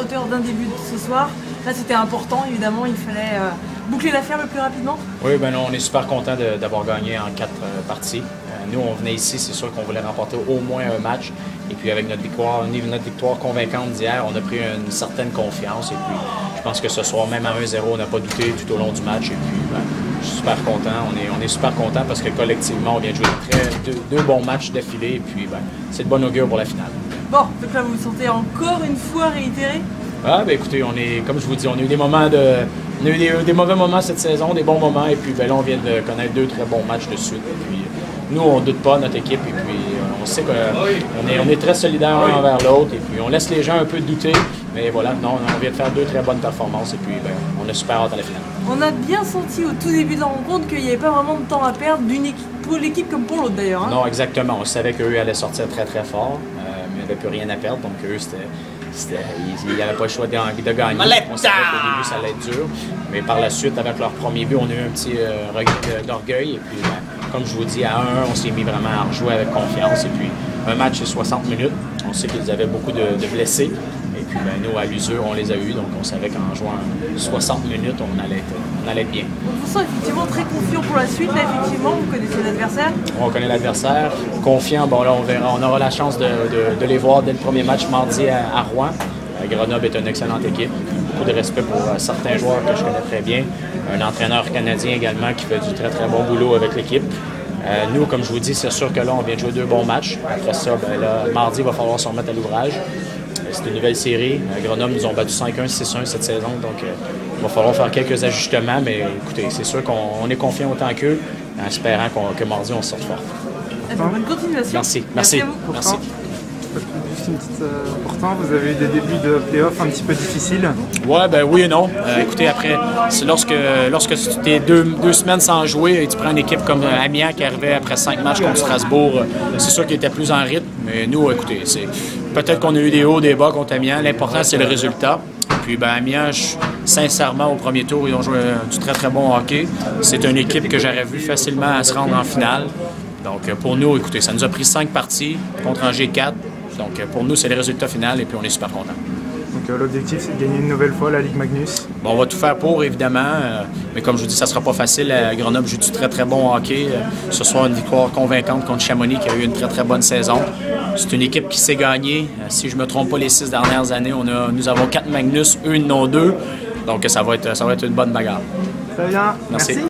hauteur d'un début de ce soir. Là, c'était important, évidemment, il fallait boucler l'affaire le plus rapidement. Oui, ben non, on est super content d'avoir gagné en 4 parties. Nous, on venait ici, c'est sûr qu'on voulait remporter au moins un match. Et puis avec notre victoire convaincante d'hier, on a pris une certaine confiance. Et puis, je pense que ce soir, même à 1-0, on n'a pas douté tout au long du match. Et puis, ben, je suis super content. On est super content parce que collectivement, on vient de jouer deux bons matchs d'affilée. Et puis, ben, c'est de bon augure pour la finale. Bon, donc là, vous vous sentez encore une fois réitéré? Ah, ben écoutez, comme je vous dis, on a eu des moments on a eu des mauvais moments cette saison, des bons moments, et puis ben là, on vient de connaître 2 très bons matchs de suite. Et puis, nous, on ne doute pas, notre équipe, et puis on sait qu'on est très solidaires l'un envers l'autre, et puis on laisse les gens un peu douter, mais voilà, non, on vient de faire 2 très bonnes performances, et puis ben, on a super hâte à la finale. On a bien senti au tout début de la rencontre qu'il n'y avait pas vraiment de temps à perdre pour l'équipe comme pour l'autre d'ailleurs. Hein? Non, exactement. On savait qu'eux allaient sortir très très fort, mais il n'y avait plus rien à perdre, donc eux, il n'y avait pas le choix de gagner. On savait qu'au début, ça allait être dur. Mais par la suite, avec leur premier but, on a eu un petit regret d'orgueil. Et puis, comme je vous dis, à 1-1, on s'est mis vraiment à rejouer avec confiance. Et puis, un match, c'est 60 minutes. On sait qu'ils avaient beaucoup de blessés. Et puis, ben, nous, à l'usure, on les a eus. Donc, on savait qu'en jouant 60 minutes, on allait être bien. On se sent effectivement très confiant pour la suite. Là, effectivement, vous connaissez l'adversaire. On connaît l'adversaire. Confiant, bon là, on verra. On aura la chance de les voir dès le premier match mardi à Rouen. Grenoble est une excellente équipe. Beaucoup de respect pour certains joueurs que je connais très bien. Un entraîneur canadien également qui fait du très très bon boulot avec l'équipe. Nous, comme je vous dis, c'est sûr que là, on vient de jouer 2 bons matchs. Après ça, ben là, mardi, il va falloir se remettre à l'ouvrage. C'est une nouvelle série. Grenoble nous ont battu 5-1, 6-1 cette saison. Donc, il va falloir faire quelques ajustements. Mais écoutez, c'est sûr qu'on est confiant autant qu'eux, en espérant que mardi, on sorte fort. Bonne continuation. Merci. Merci à vous. Merci. Juste une petite pourtant, vous avez eu des débuts de play-off un petit peu difficiles. Ouais, ben oui et non. Écoutez, après, c'est lorsque tu es 2 semaines sans jouer et tu prends une équipe comme Amiens qui arrivait après 5 matchs contre Strasbourg, c'est sûr qu'il était plus en rythme. Mais nous, écoutez, peut-être qu'on a eu des hauts, des bas contre Amiens. L'important, c'est le résultat. Puis, ben, Amiens, sincèrement, au premier tour, ils ont joué du très, très bon hockey. C'est une équipe que j'aurais vu facilement à se rendre en finale. Donc, pour nous, écoutez, ça nous a pris 5 parties contre Angers 4. Donc, pour nous, c'est le résultat final et puis on est super contents. Donc, l'objectif, c'est de gagner une nouvelle fois la Ligue Magnus. Bon, on va tout faire pour, évidemment. Mais comme je vous dis, ça ne sera pas facile. Grenoble joue du très, très bon hockey. Ce soir, une victoire convaincante contre Chamonix qui a eu une très, très bonne saison. C'est une équipe qui s'est gagnée. Si je ne me trompe pas, les 6 dernières années, nous avons 4 Magnus, eux, ils en ont 2. Donc, ça va être une bonne bagarre. Très bien. Merci.